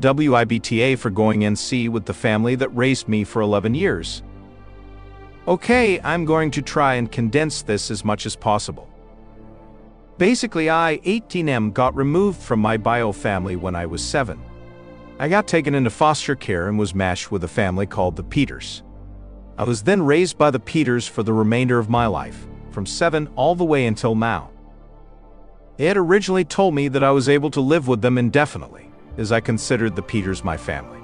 WIBTA for going NC with the family that raised me for 11 years. Okay, I'm going to try and condense this as much as possible. Basically, I, 18M, got removed from my bio family when I was 7. I got taken into foster care and was matched with a family called the Peters. I was then raised by the Peters for the remainder of my life, from 7 all the way until now. They had originally told me that I was able to live with them indefinitely, as I considered the Peters my family.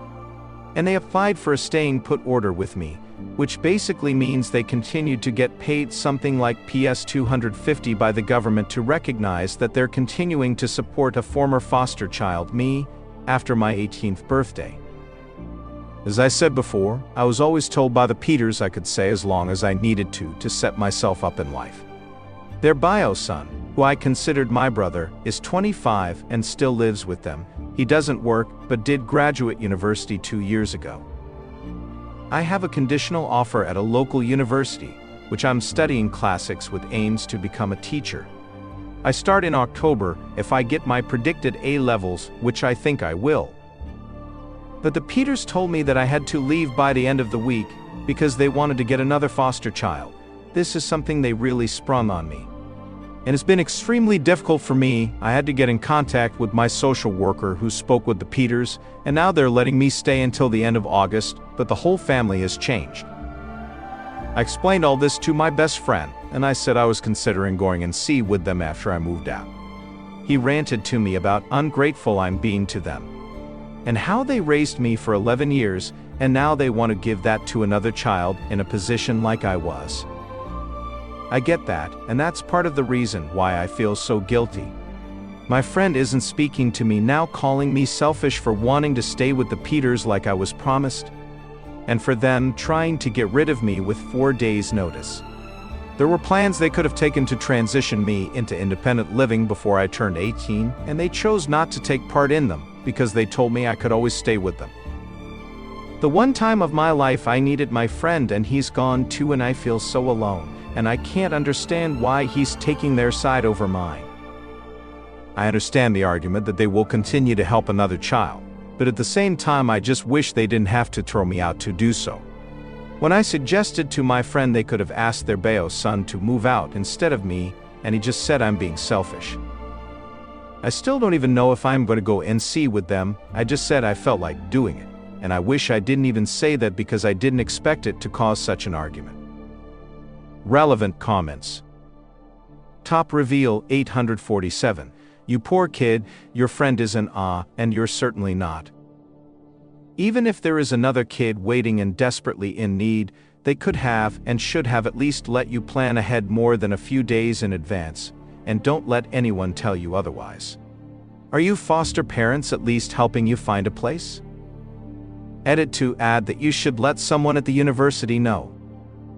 And they applied for a staying put order with me, which basically means they continued to get paid something like PS 250 by the government to recognize that they're continuing to support a former foster child, me, after my 18th birthday. As I said before, I was always told by the Peters I could stay as long as I needed to set myself up in life. Their bio son, who I considered my brother, is 25 and still lives with them. He doesn't work, but did graduate university 2 years ago. I have a conditional offer at a local university, which I'm studying classics with aims to become a teacher. I start in October if I get my predicted A levels, which I think I will. But the Peters told me that I had to leave by the end of the week because they wanted to get another foster child. This is something they really sprung on me. And it's been extremely difficult for me. I had to get in contact with my social worker who spoke with the Peters, and now they're letting me stay until the end of August, but the whole family has changed. I explained all this to my best friend, and I said I was considering going and see with them after I moved out. He ranted to me about ungrateful I'm being to them, and how they raised me for 11 years, and now they want to give that to another child in a position like I was. I get that, and that's part of the reason why I feel so guilty. My friend isn't speaking to me now, calling me selfish for wanting to stay with the Peters like I was promised, and for them trying to get rid of me with 4 days' notice. There were plans they could have taken to transition me into independent living before I turned 18, and they chose not to take part in them because they told me I could always stay with them. The one time of my life I needed my friend, and he's gone too, and I feel so alone, and I can't understand why he's taking their side over mine. I understand the argument that they will continue to help another child, but at the same time I just wish they didn't have to throw me out to do so. When I suggested to my friend they could have asked their bio son to move out instead of me, and he just said I'm being selfish. I still don't even know if I'm going to go NC with them. I just said I felt like doing it, and I wish I didn't even say that because I didn't expect it to cause such an argument. Relevant comments. Top reveal 847. You poor kid, your friend is an and you're certainly not. Even if there is another kid waiting and desperately in need, they could have and should have at least let you plan ahead more than a few days in advance, and don't let anyone tell you otherwise. Are you foster parents at least helping you find a place? Edit to add that you should let someone at the university know.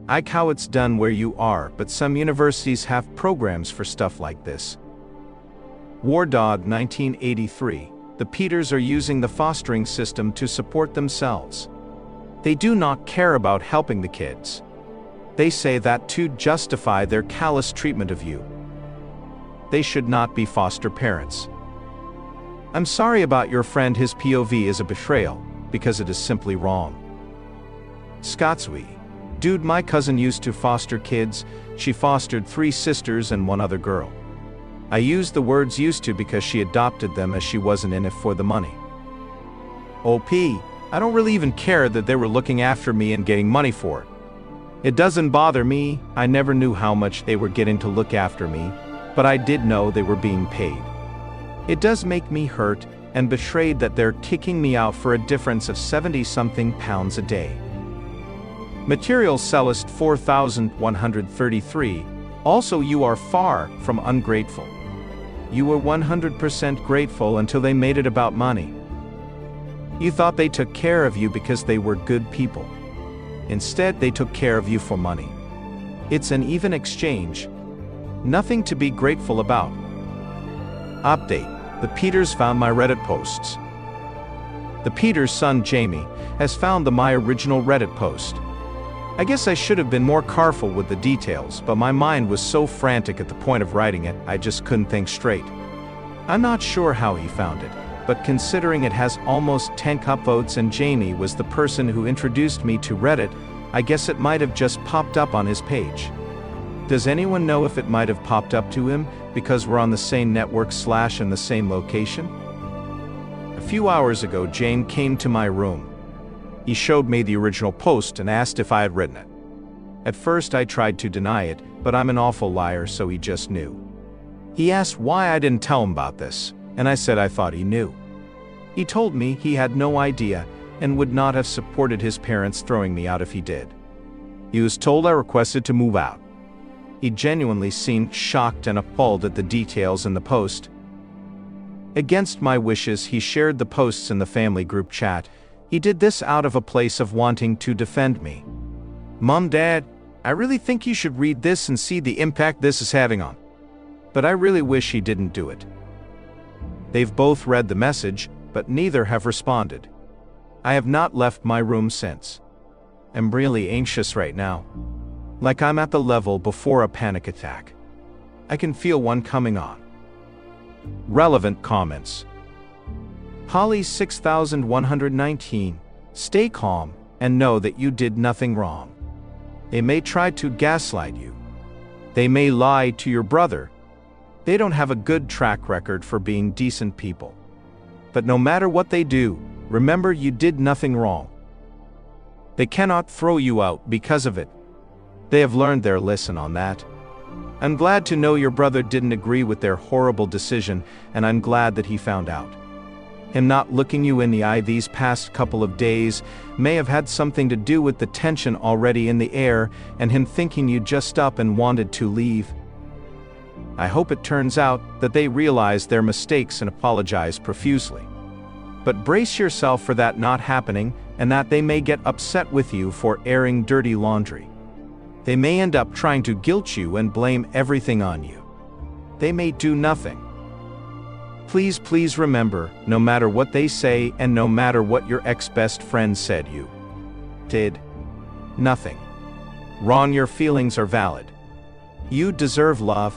I like how it's done where you are, but some universities have programs for stuff like this. War Dog 1983. The Peters are using the fostering system to support themselves. They do not care about helping the kids. They say that to justify their callous treatment of you. They should not be foster parents. I'm sorry about your friend. His POV is a betrayal, because it is simply wrong. Scotswee. Dude, my cousin used to foster kids. She fostered 3 sisters and 1 other girl. I used the words used to because she adopted them as she wasn't in it for the money. OP, I don't really even care that they were looking after me and getting money for it. It doesn't bother me. I never knew how much they were getting to look after me, but I did know they were being paid. It does make me hurt and betrayed that they're kicking me out for a difference of 70-something pounds a day. Material Cellist 4133. Also, you are far from ungrateful. You were 100% grateful until they made it about money. You thought they took care of you because they were good people. Instead, they took care of you for money. It's an even exchange. Nothing to be grateful about. Update. The Peters found my Reddit posts. The Peters' son Jamie has found my original Reddit post. I guess I should have been more careful with the details, but my mind was so frantic at the point of writing it, I just couldn't think straight. I'm not sure how he found it, but considering it has almost 10 upvotes and Jamie was the person who introduced me to Reddit, I guess it might have just popped up on his page. Does anyone know if it might have popped up to him because we're on the same network / in the same location? A few hours ago, Jane came to my room. He showed me the original post and asked if I had written it. At first I tried to deny it, but I'm an awful liar, so he just knew. He asked why I didn't tell him about this, and I said I thought he knew. He told me he had no idea and would not have supported his parents throwing me out if he did. He was told I requested to move out. He genuinely seemed shocked and appalled at the details in the post. Against my wishes, he shared the posts in the family group chat. He did this out of a place of wanting to defend me. Mom, Dad, I really think you should read this and see the impact this is having on. But I really wish he didn't do it. They've both read the message, but neither have responded. I have not left my room since. I'm really anxious right now. Like I'm at the level before a panic attack. I can feel one coming on. Relevant comments. Holly 6119. Stay calm and know that you did nothing wrong. They may try to gaslight you. They may lie to your brother. They don't have a good track record for being decent people. But no matter what they do, remember you did nothing wrong. They cannot throw you out because of it. They have learned their lesson on that. I'm glad to know your brother didn't agree with their horrible decision, and I'm glad that he found out. Him not looking you in the eye these past couple of days may have had something to do with the tension already in the air and him thinking you just up and wanted to leave. I hope it turns out that they realize their mistakes and apologize profusely. But brace yourself for that not happening and that they may get upset with you for airing dirty laundry. They may end up trying to guilt you and blame everything on you. They may do nothing. Please remember, no matter what they say and no matter what your ex-best friend said, you did nothing wrong. Your feelings are valid. You deserve love.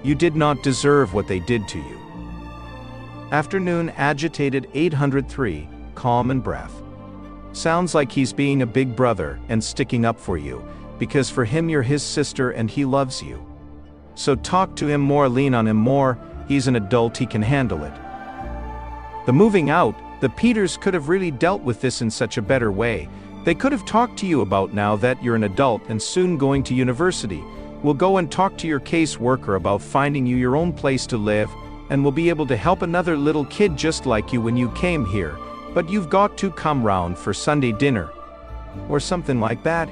You did not deserve what they did to you. Afternoon agitated 803, calm and breath. Sounds like he's being a big brother and sticking up for you, because for him you're his sister and he loves you. So talk to him more, lean on him more. He's an adult, he can handle it. The moving out, the Peters could have really dealt with this in such a better way. They could have talked to you about now that you're an adult and soon going to university. We'll go and talk to your caseworker about finding you your own place to live, and we'll be able to help another little kid just like you when you came here, but you've got to come round for Sunday dinner. Or something like that.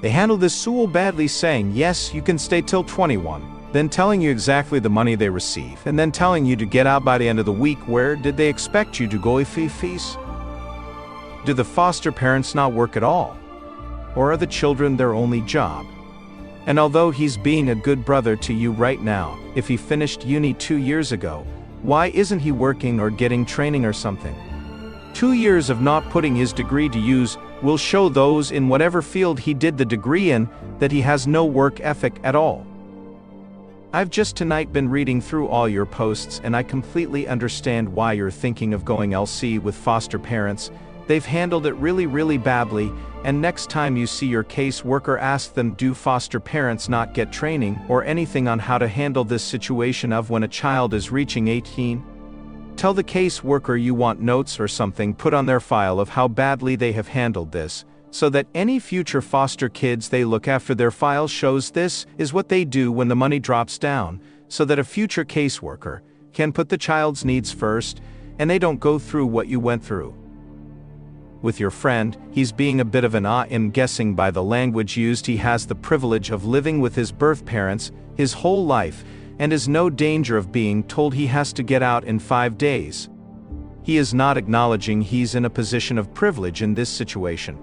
They handled this so badly, saying, yes, you can stay till 21. Then telling you exactly the money they receive, and then telling you to get out by the end of the week. Where did they expect you to go if fees? Do the foster parents not work at all? Or are the children their only job? And although he's being a good brother to you right now, if he finished uni 2 years ago, why isn't he working or getting training or something? 2 years of not putting his degree to use will show those in whatever field he did the degree in that he has no work ethic at all. I've just tonight been reading through all your posts and I completely understand why you're thinking of going LC with foster parents. They've handled it really badly, and next time you see your caseworker, ask them, do foster parents not get training or anything on how to handle this situation of when a child is reaching 18? Tell the caseworker you want notes or something put on their file of how badly they have handled this, so that any future foster kids they look after, their file shows this is what they do when the money drops down, so that a future caseworker can put the child's needs first, and they don't go through what you went through. With your friend, he's being a bit of an I'm guessing by the language used he has the privilege of living with his birth parents his whole life, and is no danger of being told he has to get out in 5 days. He is not acknowledging he's in a position of privilege in this situation.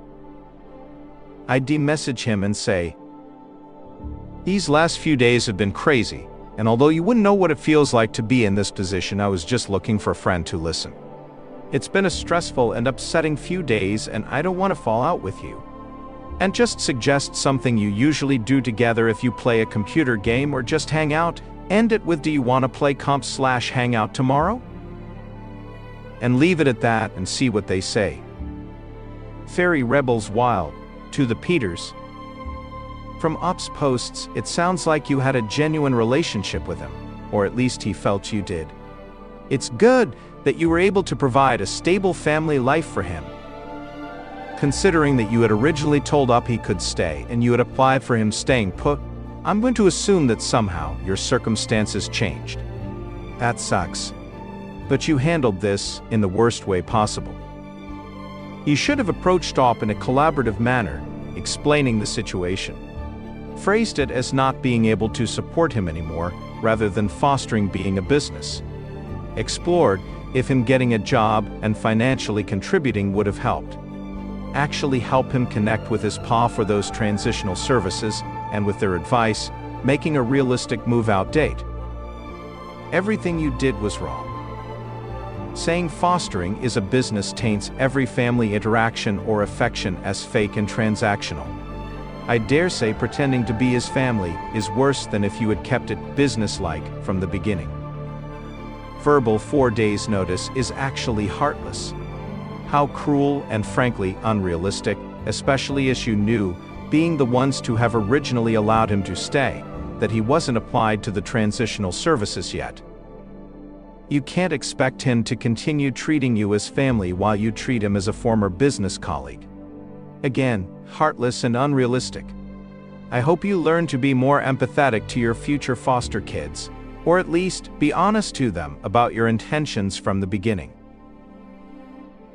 I de-message him and say, these last few days have been crazy, and although you wouldn't know what it feels like to be in this position, I was just looking for a friend to listen. It's been a stressful and upsetting few days, and I don't want to fall out with you. And just suggest something you usually do together if you play a computer game or just hang out. End it with, do you want to play comp/hangout tomorrow? and leave it at that and see what they say. Fairy Rebels Wild, to the Peters. From Ops posts, it sounds like you had a genuine relationship with him, or at least he felt you did. It's good that you were able to provide a stable family life for him. Considering that you had originally told Up he could stay and you had applied for him staying put, I'm going to assume that somehow your circumstances changed. That sucks. But you handled this in the worst way possible. You should have approached Op in a collaborative manner, explaining the situation. Phrased it as not being able to support him anymore, rather than fostering being a business. Explored if him getting a job and financially contributing would have helped. Actually help him connect with his pa for those transitional services, and with their advice, making a realistic move-out date. Everything you did was wrong. Saying fostering is a business taints every family interaction or affection as fake and transactional. I dare say pretending to be his family is worse than if you had kept it business-like from the beginning. Verbal 4 days notice is actually heartless. How cruel and frankly unrealistic, especially as you knew, being the ones to have originally allowed him to stay, that he wasn't applied to the transitional services yet. You can't expect him to continue treating you as family while you treat him as a former business colleague. Again, heartless and unrealistic. I hope you learn to be more empathetic to your future foster kids, or at least be honest to them about your intentions from the beginning.